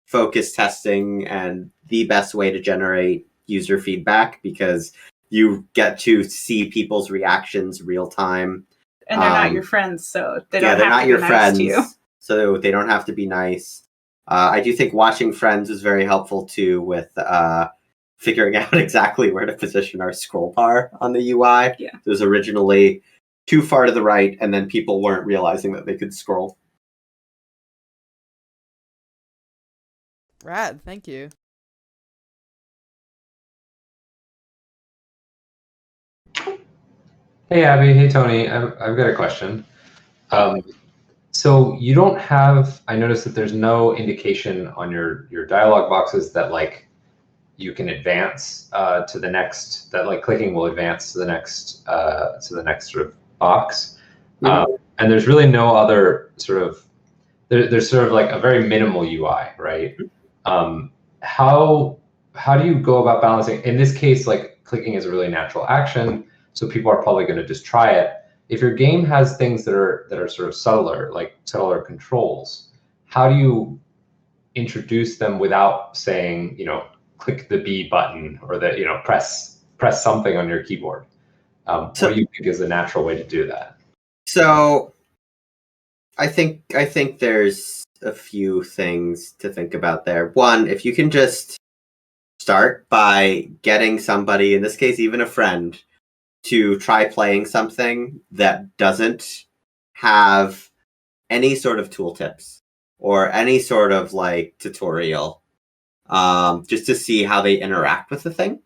focus testing and the best way to generate user feedback, because you get to see people's reactions real time. And they're not your friends, so they're not your nice friends, to you. So they don't have to be nice. I do think watching friends is very helpful too with figuring out exactly where to position our scroll bar on the UI. Yeah. It was originally too far to the right, and then people weren't realizing that they could scroll. Rad, thank you. Hey Abby, hey Tony, I've got a question. So you don't have, I noticed that there's no indication on your dialog boxes that you can advance to the next, that clicking will advance to the next sort of box. Mm-hmm. And there's really no other sort of, there's sort of a very minimal UI, right? How do you go about balancing? In this case, clicking is a really natural action. so people are probably going to just try it. If your game has things that are sort of subtler, like subtler controls, how do you introduce them without saying, click the B button or press something on your keyboard? What do you think is a natural way to do that? So I think there's a few things to think about there. One, if you can just start by getting somebody, in this case even a friend, to try playing something that doesn't have any sort of tooltips or any sort of like tutorial, just to see how they interact with the thing.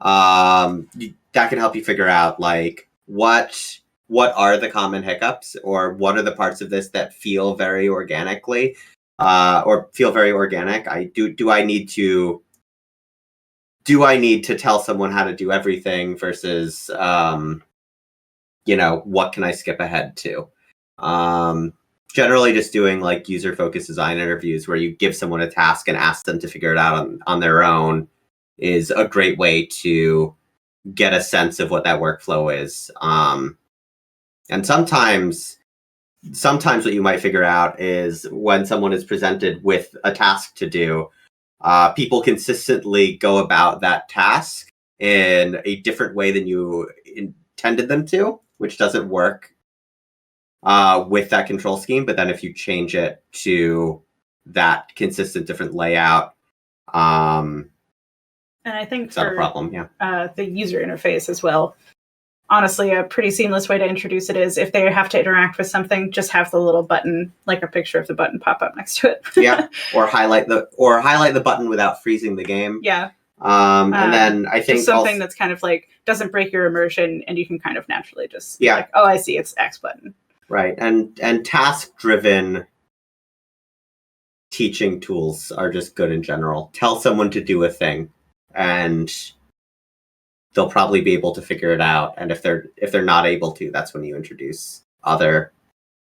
That can help you figure out like what are the common hiccups, or what are the parts of this that feel very organically, or feel very organic. Do I need to tell someone how to do everything versus, what can I skip ahead to? Generally just doing like user-focused design interviews where you give someone a task and ask them to figure it out on their own is a great way to get a sense of what that workflow is. And sometimes what you might figure out is when someone is presented with a task to do, people consistently go about that task in a different way than you intended them to, which doesn't work with that control scheme. But then if you change it to that consistent different layout, and I think it's not a problem. Yeah. The user interface as well. Honestly, a pretty seamless way to introduce it is if they have to interact with something, just have the little button, like a picture of the button, pop up next to it. Yeah, or highlight the button without freezing the game. Yeah. And then I think just something that's kind of like doesn't break your immersion, and you can kind of naturally just be like, oh, I see, it's X button. Right, and task-driven teaching tools are just good in general. Tell someone to do a thing, and they'll probably be able to figure it out. And if they're not able to, that's when you introduce other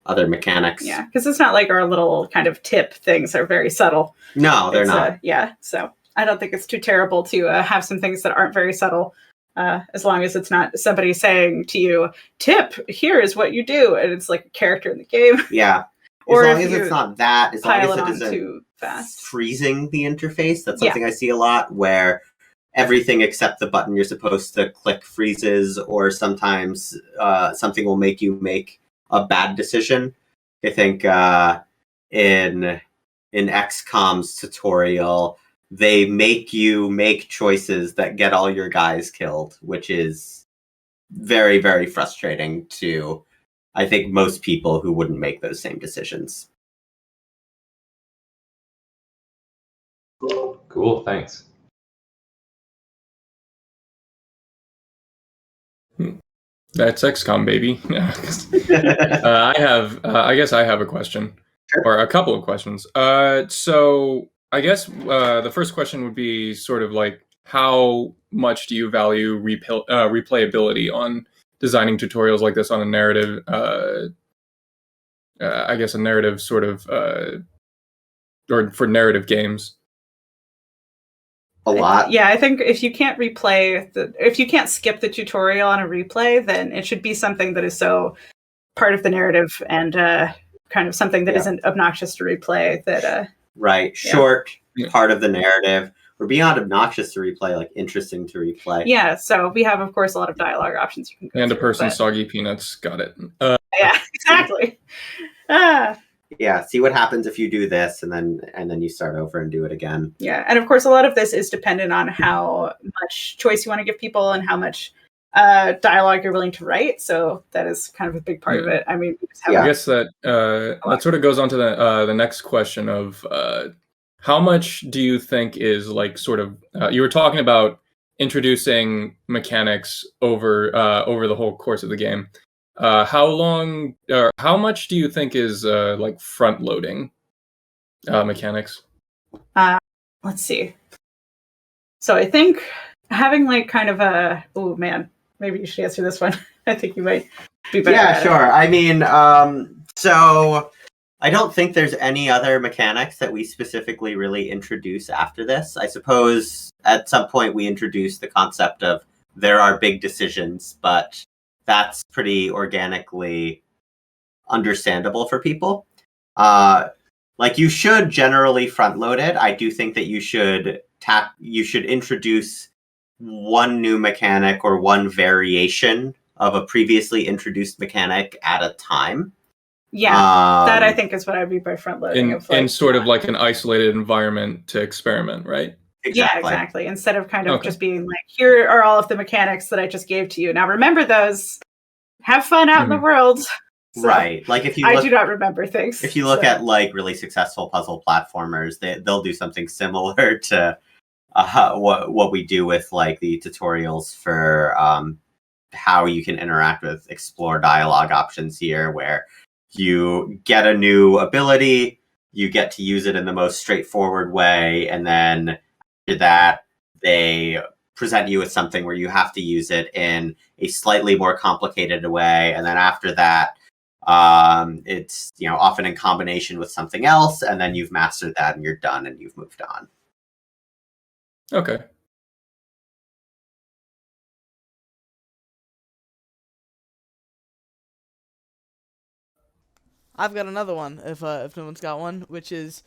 mechanics. Yeah, because it's not like our little kind of tip things are very subtle. No, they're not. Yeah, so I don't think it's too terrible to have some things that aren't very subtle, as long as it's not somebody saying to you, "Tip, here is what you do," and it's like a character in the game. Yeah. Or as long as it's not that, as long as it isn't too fast, freezing the interface. That's something I see a lot, where everything except the button you're supposed to click freezes, or sometimes something will make you make a bad decision. I think in XCOM's tutorial, they make you make choices that get all your guys killed, which is very, very frustrating to, I think, most people who wouldn't make those same decisions. Cool, thanks. That's XCOM, baby. I guess I have a question, or a couple of questions. So I guess the first question would be sort of like, how much do you value replayability on designing tutorials like this on a narrative? I guess a narrative sort of, or for narrative games. A lot. Yeah, I think if you can't if you can't skip the tutorial on a replay, then it should be something that is so part of the narrative and kind of something that isn't obnoxious to replay. That right, short part of the narrative, or beyond obnoxious to replay, like interesting to replay. Yeah, so we have, of course, a lot of dialogue options you can go and through, a person's soggy peanuts. Got it. Yeah, exactly. Yeah, see what happens if you do this, and then you start over and do it again. Yeah, and of course, a lot of this is dependent on how much choice you want to give people and how much dialogue you're willing to write. So that is kind of a big part of it. I mean, I guess that sort of goes on to the next question of how much do you think is like sort of you were talking about introducing mechanics over the whole course of the game. How much do you think is like front loading mechanics? Let's see. So I think having like kind of a, oh man, maybe you should answer this one. I think you might be better. Yeah, sure. I mean, so I don't think there's any other mechanics that we specifically really introduce after this. I suppose at some point we introduced the concept of there are big decisions, but that's pretty organically understandable for people. Like, you should generally front load it. I do think that you should introduce one new mechanic or one variation of a previously introduced mechanic at a time. Yeah, that I think is what I mean by front loading. In sort of like an isolated environment to experiment, right? Exactly. Yeah, exactly. Instead of kind of just being like, here are all of the mechanics that I just gave to you. Now remember those. Have fun out in the world. So, right. Like, if you I do not remember things. If you look at like really successful puzzle platformers, they'll do something similar to what we do with like the tutorials for how you can interact with explore dialogue options here, where you get a new ability, you get to use it in the most straightforward way, and then after that, they present you with something where you have to use it in a slightly more complicated way, and then after that, it's often in combination with something else, and then you've mastered that, and you're done, and you've moved on. Okay. I've got another one, if no one's got one, which is,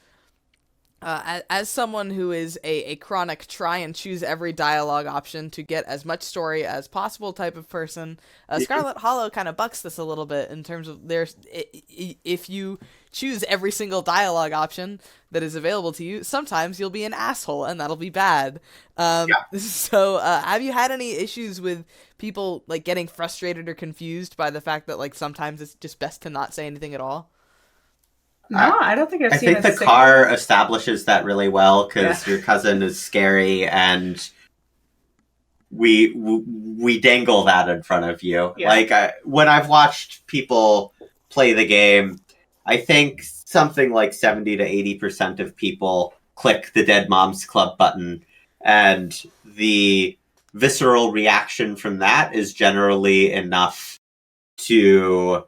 as someone who is a chronic try and choose every dialogue option to get as much story as possible type of person, Scarlet Hollow kind of bucks this a little bit in terms of if you choose every single dialogue option that is available to you, sometimes you'll be an asshole, and that'll be bad. So have you had any issues with people like getting frustrated or confused by the fact that like sometimes it's just best to not say anything at all? No, I don't think I've seen. I think the car establishes that really well, because your cousin is scary, and we dangle that in front of you. Yeah. Like, when I've watched people play the game, I think something like 70 to 80% of people click the Dead Moms Club button, and the visceral reaction from that is generally enough to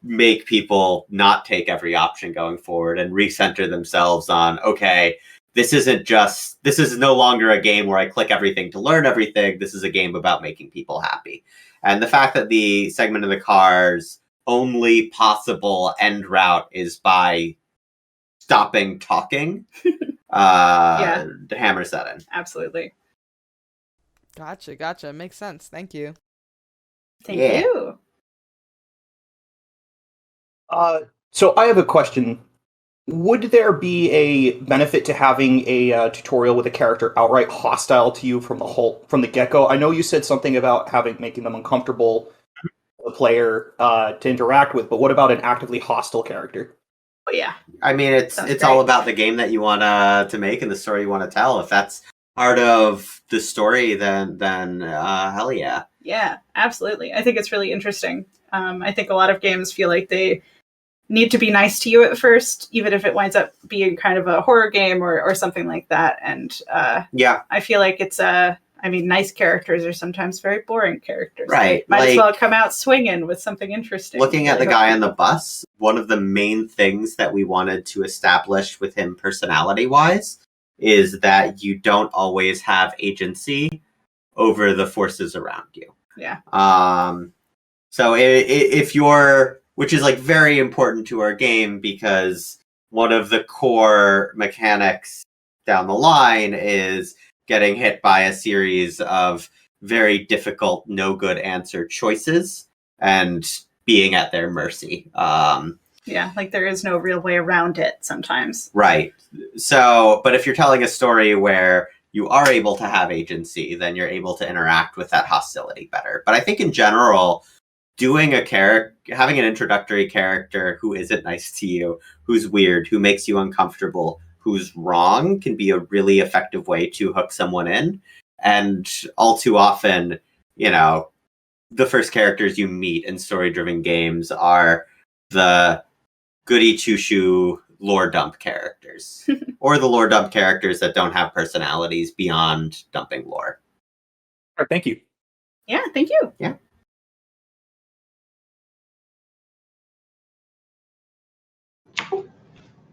make people not take every option going forward and recenter themselves on, okay, this is no longer a game where I click everything to learn everything. This is a game about making people happy. And the fact that the segment of the car's only possible end route is by stopping talking, hammers that in. Absolutely. Gotcha. Makes sense. Thank you. Thank you. So I have a question. Would there be a benefit to having a tutorial with a character outright hostile to you from the get-go? I know you said something about making them uncomfortable for the player to interact with, but what about an actively hostile character? Oh, yeah. I mean, it's all about the game that you want to make and the story you want to tell. If that's part of the story, then hell yeah. Yeah, absolutely. I think it's really interesting. I think a lot of games feel like they need to be nice to you at first, even if it winds up being kind of a horror game or something like that. And I feel like it's nice characters are sometimes very boring characters. Right. Might as well come out swinging with something interesting. Looking at the guy on the bus, one of the main things that we wanted to establish with him personality-wise is that you don't always have agency over the forces around you. Yeah. So if you're, which is like very important to our game, because one of the core mechanics down the line is getting hit by a series of very difficult, no good answer choices and being at their mercy. Like there is no real way around it sometimes. Right. So, but if you're telling a story where you are able to have agency, then you're able to interact with that hostility better. But I think in general, having an introductory character who isn't nice to you, who's weird, who makes you uncomfortable, who's wrong, can be a really effective way to hook someone in. And all too often, the first characters you meet in story-driven games are the goody two-shoe lore dump characters, or the lore dump characters that don't have personalities beyond dumping lore. All right, thank you. Yeah, thank you. Yeah.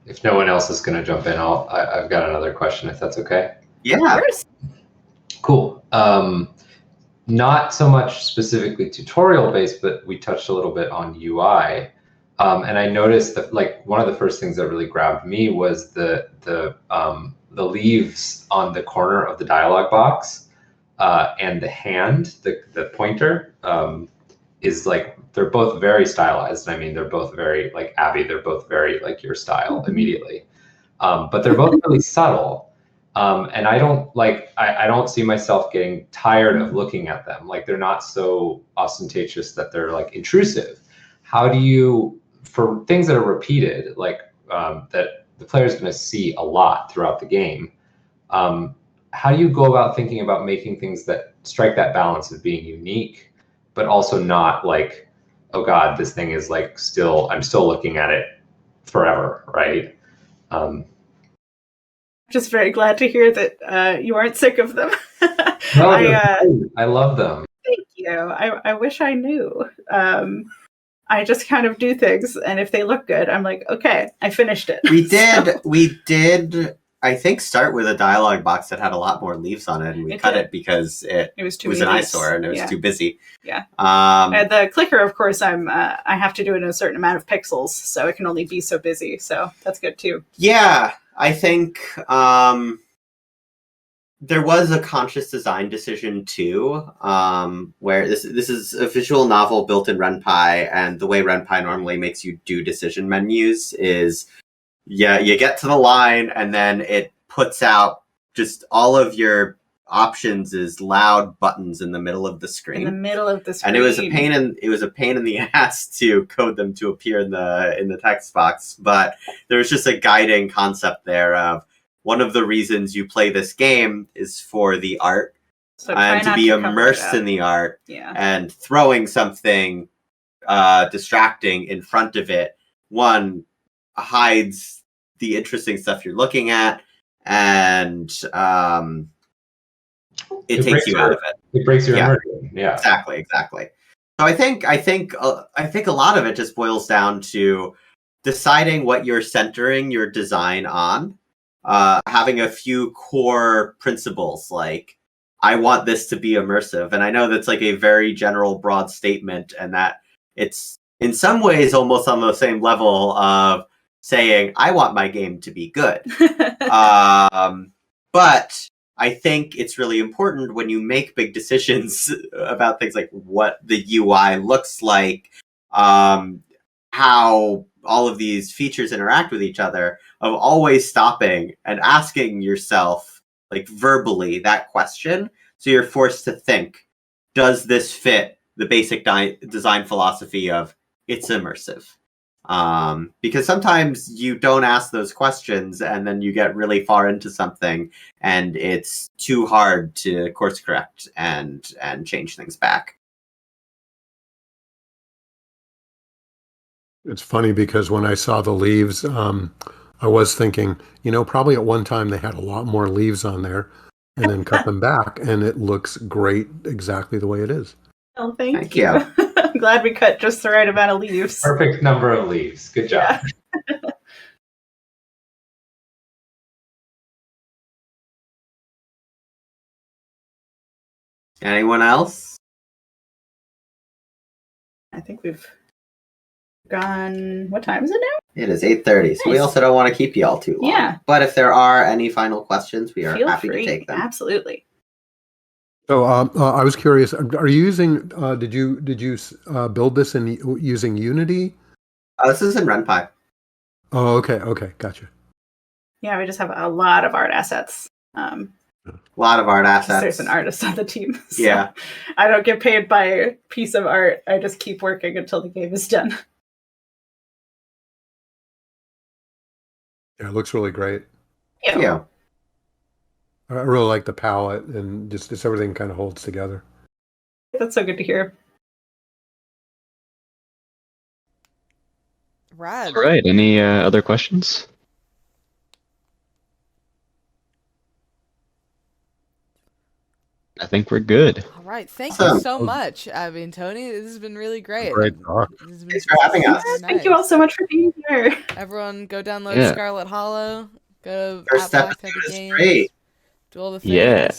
If no one else is going to jump in, I've got another question, if that's okay. Yeah. Cool. Not so much specifically tutorial based, but we touched a little bit on UI. And I noticed that like one of the first things that really grabbed me was the leaves on the corner of the dialog box, and the hand, the pointer, is like, they're both very stylized. I mean, they're both very like Abby. They're both very like your style immediately, but they're both really subtle. And I don't see myself getting tired of looking at them. Like they're not so ostentatious that they're like intrusive. How do you, for things that are repeated, like that the player is going to see a lot throughout the game, how do you go about thinking about making things that strike that balance of being unique, but also not like, oh God, this thing is like I'm still looking at it forever, right? Just very glad to hear that you aren't sick of them. No, I love them. Thank you. I wish I knew. I just kind of do things, and if they look good, I'm like, okay, I finished it. We did, I think, start with a dialogue box that had a lot more leaves on it, and we cut it because it was too an eyesore and it was too busy. Yeah. And the clicker, of course, I have to do it in a certain amount of pixels, so it can only be so busy. So that's good too. Yeah, I think there was a conscious design decision too, where this is a visual novel built in RenPy, and the way RenPy normally makes you do decision menus is, you get to the line and then it puts out just all of your options as loud buttons in the middle of the screen. In the middle of the screen. And it was a pain in the ass to code them to appear in the text box, but there was just a guiding concept there of, one of the reasons you play this game is for the art, so and to be immersed in the art, and throwing something distracting in front of it, one, hides the interesting stuff you're looking at, and it takes you out of it. It breaks your immersion. Yeah, exactly. So I think a lot of it just boils down to deciding what you're centering your design on. Having a few core principles, like, I want this to be immersive. And I know that's like a very general, broad statement, and that it's in some ways almost on the same level of saying, I want my game to be good. But I think it's really important when you make big decisions about things like what the UI looks like, how all of these features interact with each other, of always stopping and asking yourself, like, verbally, that question. So you're forced to think, does this fit the basic design philosophy of it's immersive? Because sometimes you don't ask those questions, and then you get really far into something, and it's too hard to course correct and change things back. It's funny because when I saw the leaves, I was thinking, probably at one time they had a lot more leaves on there, and then cut them back, and it looks great exactly the way it is. Oh, thank you. I'm glad we cut just the right amount of leaves. Perfect number of leaves. Good job. Yeah. Anyone else? I think we've gone. What time is it now? It is 8:30, so we also don't want to keep you all too long. Yeah. But if there are any final questions, we are Feel happy free. to take them. Absolutely. So I was curious. Are you using? Did you build this using Unity? This is in RenPy. Oh, okay, gotcha. Yeah, we just have a lot of art assets. A lot of art assets. There's an artist on the team. So yeah. I don't get paid by a piece of art. I just keep working until the game is done. Yeah, it looks really great. Yeah. I really like the palette, and just everything kind of holds together. That's so good to hear. Rad. All right. Any other questions? I think we're good. All right. Thank you so much, Abby and Tony. This has been really great. Great talk. Thanks for having us. Nice. Thank you all so much for being here. Everyone, go download Scarlet Hollow. Go to First Black step Tabby is Games. great. Do all the things. Yeah.